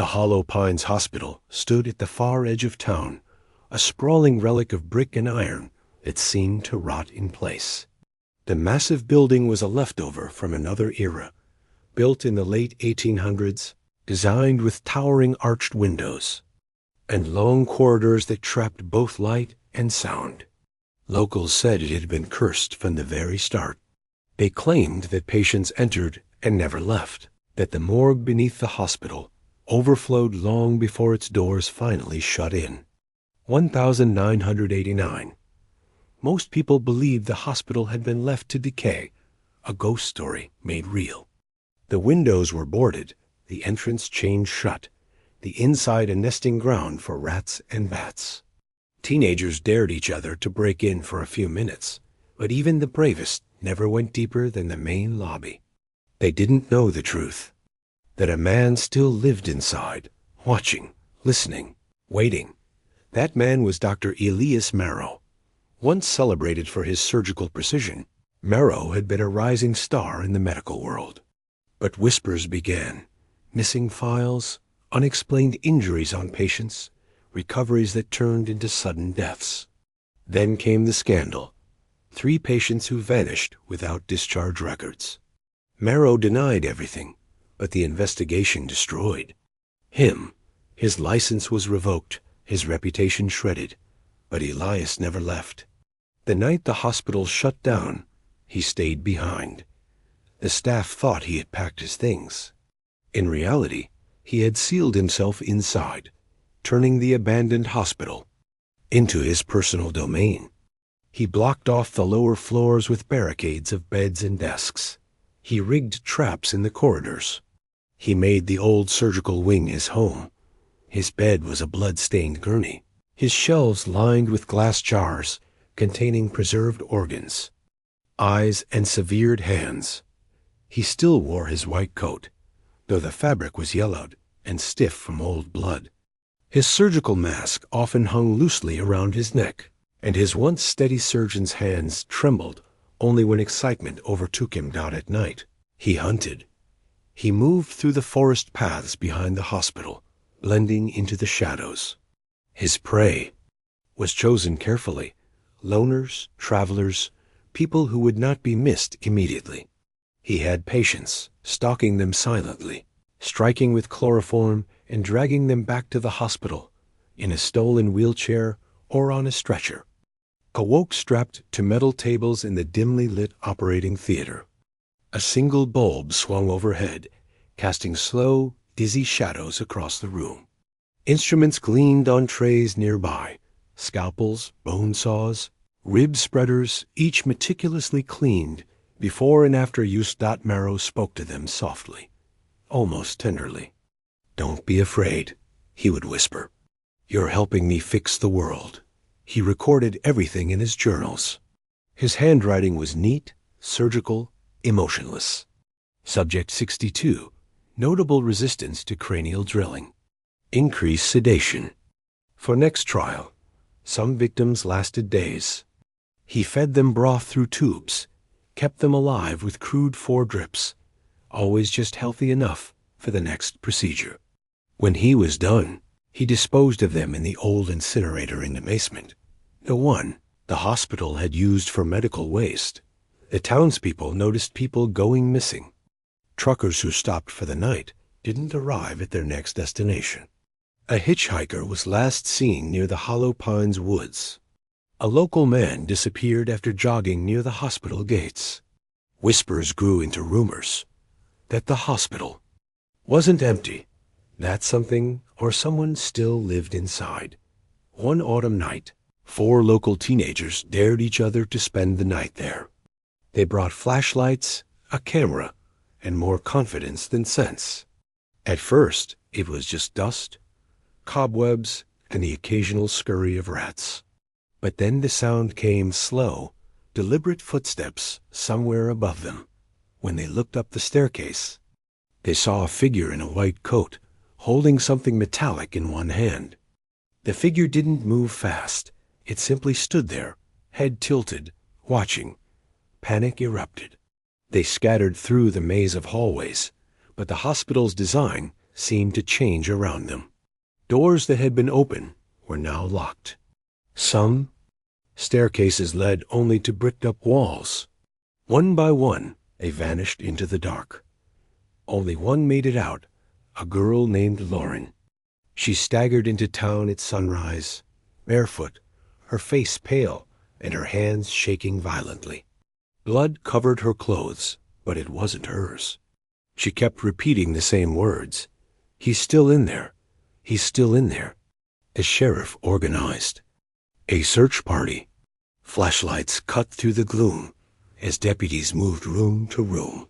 The Hollow Pines Hospital stood at the far edge of town, a sprawling relic of brick and iron that seemed to rot in place. The massive building was a leftover from another era, built in the late 1800s, designed with towering arched windows and long corridors that trapped both light and sound. Locals said it had been cursed from the very start. They claimed that patients entered and never left, that the morgue beneath the hospital overflowed long before its doors finally shut in. 1989. Most people believed the hospital had been left to decay, a ghost story made real. The windows were boarded, the entrance chained shut, the inside a nesting ground for rats and bats. Teenagers dared each other to break in for a few minutes, but even the bravest never went deeper than the main lobby. They didn't know the truth, that a man still lived inside, watching, listening, waiting. That man was Dr. Elias Marrow. Once celebrated for his surgical precision, Marrow had been a rising star in the medical world. But whispers began. Missing files, unexplained injuries on patients, recoveries that turned into sudden deaths. Then came the scandal. 3 patients who vanished without discharge records. Marrow denied everything, but the investigation destroyed him. His license was revoked, his reputation shredded, but Elias never left. The night the hospital shut down, he stayed behind. The staff thought he had packed his things. In reality, he had sealed himself inside, turning the abandoned hospital into his personal domain. He blocked off the lower floors with barricades of beds and desks. He rigged traps in the corridors. He made the old surgical wing his home. His bed was a blood-stained gurney, his shelves lined with glass jars containing preserved organs, eyes and severed hands. He still wore his white coat, though the fabric was yellowed and stiff from old blood. His surgical mask often hung loosely around his neck, and his once steady surgeon's hands trembled only when excitement overtook him out at night. He hunted. He moved through the forest paths behind the hospital, blending into the shadows. His prey was chosen carefully: loners, travelers, people who would not be missed immediately. He had patients, stalking them silently, striking with chloroform and dragging them back to the hospital, in a stolen wheelchair or on a stretcher. Awoke strapped to metal tables in the dimly lit operating theater. A single bulb swung overhead, casting slow, dizzy shadows across the room. Instruments gleamed on trays nearby: scalpels, bone saws, rib spreaders, each meticulously cleaned before and after use. Marrow spoke to them softly, almost tenderly. "Don't be afraid," he would whisper. "You're helping me fix the world." He recorded everything in his journals. His handwriting was neat, surgical, emotionless. Subject 62. Notable resistance to cranial drilling. Increased sedation. For next trial, some victims lasted days. He fed them broth through tubes, kept them alive with crude 4 drips, always just healthy enough for the next procedure. When he was done, he disposed of them in the old incinerator in the basement, the one the hospital had used for medical waste. The townspeople noticed people going missing. Truckers who stopped for the night didn't arrive at their next destination. A hitchhiker was last seen near the Hollow Pines woods. A local man disappeared after jogging near the hospital gates. Whispers grew into rumors that the hospital wasn't empty, that something or someone still lived inside. One autumn night, 4 local teenagers dared each other to spend the night there. They brought flashlights, a camera, and more confidence than sense. At first, it was just dust, cobwebs, and the occasional scurry of rats. But then the sound came: slow, deliberate footsteps somewhere above them. When they looked up the staircase, they saw a figure in a white coat, holding something metallic in one hand. The figure didn't move fast. It simply stood there, head tilted, watching. Panic erupted. They scattered through the maze of hallways, but the hospital's design seemed to change around them. Doors that had been open were now locked. Some staircases led only to bricked-up walls. One by one, they vanished into the dark. Only one made it out, a girl named Lauren. She staggered into town at sunrise, barefoot, her face pale and her hands shaking violently. Blood covered her clothes, but it wasn't hers. She kept repeating the same words. "He's still in there. He's still in there." A sheriff organized a search party. Flashlights cut through the gloom as deputies moved room to room.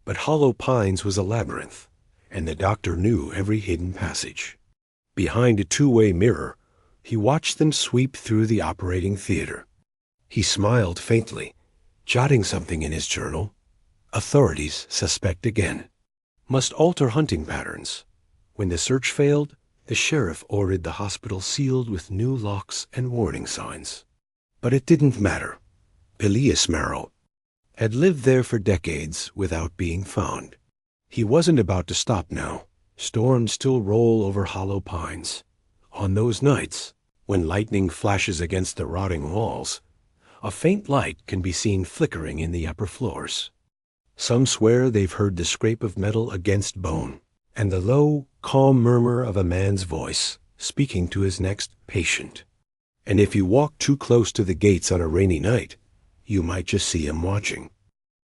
But Hollow Pines was a labyrinth, and the doctor knew every hidden passage. Behind a two-way mirror, he watched them sweep through the operating theater. He smiled faintly, jotting something in his journal. Authorities suspect again. Must alter hunting patterns. When the search failed, the sheriff ordered the hospital sealed with new locks and warning signs. But it didn't matter. Elias Marrow had lived there for decades without being found. He wasn't about to stop now. Storms still roll over Hollow Pines. On those nights, when lightning flashes against the rotting walls, a faint light can be seen flickering in the upper floors. Some swear they've heard the scrape of metal against bone, and the low, calm murmur of a man's voice speaking to his next patient. And if you walk too close to the gates on a rainy night, you might just see him watching.